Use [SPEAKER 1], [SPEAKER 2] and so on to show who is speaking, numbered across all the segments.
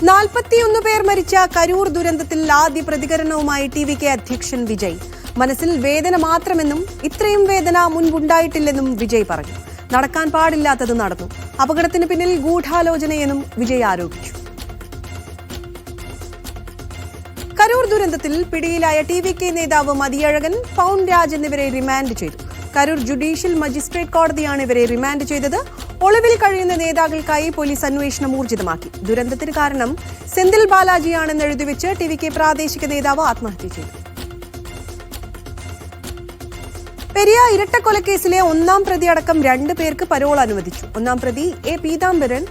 [SPEAKER 1] 41 പേർ മരിച്ച കരൂർ ദുരന്തത്തിൽ ആദ്യ പ്രതികരണവുമായി ടി.വി.കെ അധ്യക്ഷൻ വിജയ്. മനസ്സിൽ വേദന മാത്രമെന്നും ഇത്രയും വേദന മുൻപുണ്ടായിട്ടില്ലെന്നും വിജയ് പറഞ്ഞു. നടക്കാൻ പാടില്ലാത്തത് നടന്നു. അപകടത്തിന് പിന്നിൽ ഗൂഢാലോചനയെന്നും വിജയ് ആരോപിച്ചു. കരൂർ ദുരന്തത്തിൽ പിടിയിലായ ടി.വി.കെ നേതാവ് മതിയഴകൻ, പൗൺ രാജ് എന്നിവരെ റിമാൻഡ് ചെയ്തു. കരൂർ ജുഡീഷ്യൽ മജിസ്ട്രേറ്റ് കോടതിയാണ് ഇവരെ റിമാൻഡ് ചെയ്തത്. ഒളിവിൽ കഴിയുന്ന നേതാക്കൾക്കായി പോലീസ് അന്വേഷണം ഊർജിതമാക്കി. ദുരന്തത്തിന് കാരണം സെന്തിൽ ബാലാജിയാണെന്ന് എഴുതിവെച്ച് ടി.വി.കെ പ്രാദേശിക നേതാവ് ആത്മഹത്യ ചെയ്തു. പെരിയ ഇരട്ടക്കൊലക്കേസിലെ 1-ാം പ്രതി അടക്കം 2 പേർക്ക് പരോൾ അനുവദിച്ചു. 1-ാം പ്രതി എ പീതാംബരൻ,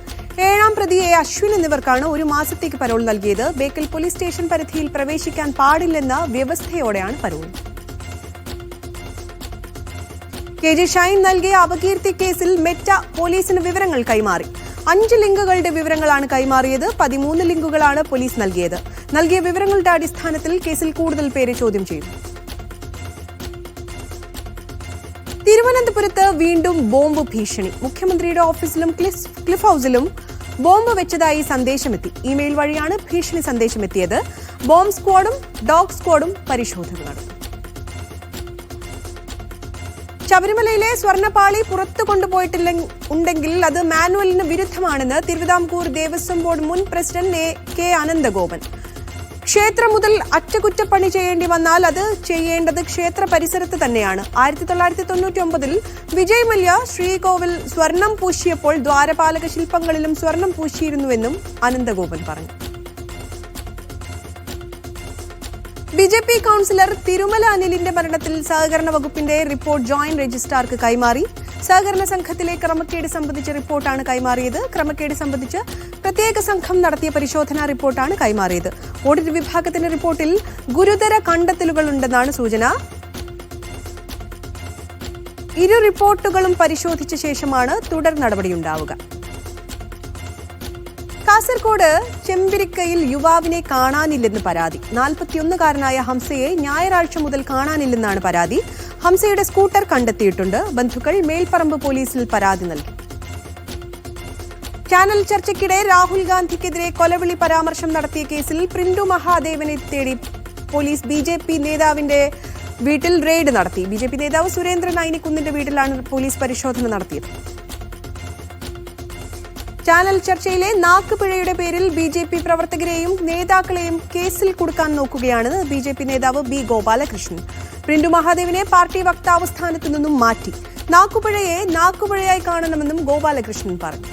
[SPEAKER 1] 7-ാം പ്രതി എ അശ്വിൻ എന്നിവർക്കാണ് 1 മാസത്തേക്ക് പരോൾ നൽകിയത്. ബേക്കൽ പോലീസ് സ്റ്റേഷൻ പരിധിയിൽ പ്രവേശിക്കാൻ പാടില്ലെന്ന വ്യവസ്ഥയോടെയാണ് പരോൾ. കെ.ജെ. ഷൈൻ നൽകിയ അപകീർത്തി കേസിൽ മെറ്റ പോലീസിന് വിവരങ്ങൾ കൈമാറി. 5 ലിങ്കുകളുടെ വിവരങ്ങളാണ് കൈമാറിയത്. 13 ലിങ്കുകളാണ് പോലീസ് നൽകിയത്. നൽകിയ വിവരങ്ങളുടെ അടിസ്ഥാനത്തിൽ കേസിൽ കൂടുതൽ പേരെ ചോദ്യം ചെയ്തു. തിരുവനന്തപുരത്ത് വീണ്ടും ബോംബ് ഭീഷണി. മുഖ്യമന്ത്രിയുടെ ഓഫീസിലും ക്ലിഫ് ഹൌസിലും ബോംബ് വെച്ചതായി സന്ദേശമെത്തി. ഇമെയിൽ വഴിയാണ് ഭീഷണി സന്ദേശമെത്തിയത്. ബോംബ് സ്ക്വാഡും ഡോഗ് സ്ക്വാഡും പരിശോധന നടത്തി. ശബരിമലയിലെ സ്വർണ്ണപ്പാളി പുറത്തു കൊണ്ടുപോയിട്ടുണ്ടെങ്കിൽ അത് മാനുവലിന് വിരുദ്ധമാണെന്ന് തിരുവിതാംകൂർ ദേവസ്വം ബോർഡ് മുൻ പ്രസിഡന്റ് കെ അനന്തഗോപൻ. ക്ഷേത്രം മുതൽ അറ്റകുറ്റപ്പണി ചെയ്യേണ്ടി വന്നാൽ അത് ചെയ്യേണ്ടത് ക്ഷേത്ര പരിസരത്ത് തന്നെയാണ്. 1999-ൽ വിജയ് മല്യ ശ്രീകോവിൽ സ്വർണം പൂശിയപ്പോൾ ദ്വാരപാലക ശില്പങ്ങളിലും സ്വർണം പൂശിയിരുന്നുവെന്നും അനന്തഗോപൻ പറഞ്ഞു. ബി.ജെ.പി കൌൺസിലർ തിരുമല അനിലിന്റെ മരണത്തിൽ സഹകരണ വകുപ്പിന്റെ റിപ്പോർട്ട് ജോയിന്റ് രജിസ്ട്രാർക്ക് കൈമാറി. സഹകരണ സംഘത്തിലെ ക്രമക്കേട് സംബന്ധിച്ച റിപ്പോർട്ടാണ് കൈമാറിയത്. ക്രമക്കേട് സംബന്ധിച്ച് പ്രത്യേക സംഘം നടത്തിയ പരിശോധനാ റിപ്പോർട്ടാണ് കൈമാറിയത്. ഓഡിറ്റ് വിഭാഗത്തിന്റെ റിപ്പോർട്ടിൽ ഗുരുതര കണ്ടെത്തലുകളുണ്ടെന്നാണ് സൂചന. ഇരു റിപ്പോർട്ടുകളും പരിശോധിച്ച ശേഷമാണ് തുടർ നടപടിയുണ്ടാവുക. കാസർകോട് ചെമ്പിരിക്കയിൽ യുവാവിനെ കാണാനില്ലെന്ന് പരാതി. 41-കാരനായ ഹംസയെ ഞായറാഴ്ച മുതൽ കാണാനില്ലെന്നാണ് പരാതി. ഹംസയുടെ സ്കൂട്ടർ കണ്ടെത്തിയിട്ടുണ്ട്. ബന്ധുക്കൾ മേൽപ്പറമ്പ് പോലീസിൽ പരാതി നൽകി. ചാനൽ ചർച്ചയ്ക്കിടെ രാഹുൽ ഗാന്ധിക്കെതിരെ കൊലവിളി പരാമർശം നടത്തിയ കേസിൽ പ്രിന്റു മഹാദേവനെ തേടി പോലീസ് ബി.ജെ.പി നേതാവിന്റെ വീട്ടിൽ റെയ്ഡ് നടത്തി. ബി.ജെ.പി നേതാവ് സുരേന്ദ്രൻ ഐനിക്കുന്നിന്റെ വീട്ടിലാണ് പോലീസ് പരിശോധന നടത്തിയത്. ചാനൽ ചർച്ചയിലെ നാക്കുപിഴയുടെ പേരിൽ ബി.ജെ.പി പ്രവർത്തകരെയും നേതാക്കളെയും കേസിൽ കുടുക്കാൻ നോക്കുകയാണ് ബി.ജെ.പി നേതാവ് ബി ഗോപാലകൃഷ്ണൻ. പ്രിന്റു മഹാദേവിനെ പാർട്ടി വക്താവ് സ്ഥാനത്തു നിന്നും മാറ്റി. നാക്കുപിഴയെ നാക്കുപിഴയായി കാണണമെന്നും ഗോപാലകൃഷ്ണൻ പറഞ്ഞു.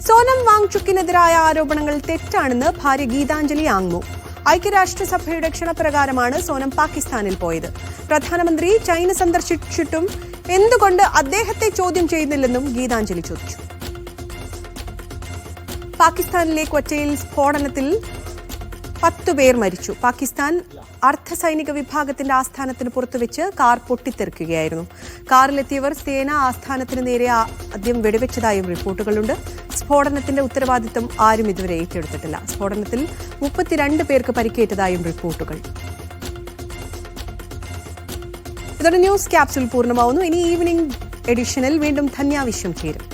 [SPEAKER 1] സോനം വാങ്ചുക്കിനെതിരായ ആരോപണങ്ങൾ തെറ്റാണെന്ന് ഭാര്യ ഗീതാഞ്ജലി ആങ്മു. ഐക്യരാഷ്ട്രസഭയുടെ ക്ഷണപ്രകാരമാണ് സോനം പാകിസ്ഥാനിൽ പോയത്. പ്രധാനമന്ത്രി ചൈന സന്ദർശിച്ചിട്ടും എന്തുകൊണ്ട് അദ്ദേഹത്തെ ചോദ്യം ചെയ്യുന്നില്ലെന്നും ഗീതാഞ്ജലി ചോദിച്ചു. പാകിസ്ഥാനിലെ ക്വറ്റയിൽ സ്ഫോടനത്തിൽ 10 പേർ മരിച്ചു. പാകിസ്ഥാൻ അർദ്ധസൈനിക വിഭാഗത്തിന്റെ ആസ്ഥാനത്തിന് പുറത്തുവെച്ച് കാർ പൊട്ടിത്തെറിക്കുകയായിരുന്നു. കാറിലെത്തിയവർ സേനാ ആസ്ഥാനത്തിന് നേരെ ആദ്യം വെടിവെച്ചതായും റിപ്പോർട്ടുകളുണ്ട്. സ്ഫോടനത്തിന്റെ ഉത്തരവാദിത്തം ആരും ഇതുവരെ ഏറ്റെടുത്തിട്ടില്ല. സ്ഫോടനത്തിൽ 32 പേർക്ക് പരിക്കേറ്റതായും റിപ്പോർട്ടുകൾ. ഇതോടെ ന്യൂസ് ക്യാപ്സ്യൂൾ പൂർണ്ണമാവുന്നു. ഇനി ഈവനിംഗ് എഡിഷനിൽ വീണ്ടും ധന്യ വിശ്വം ചേരും.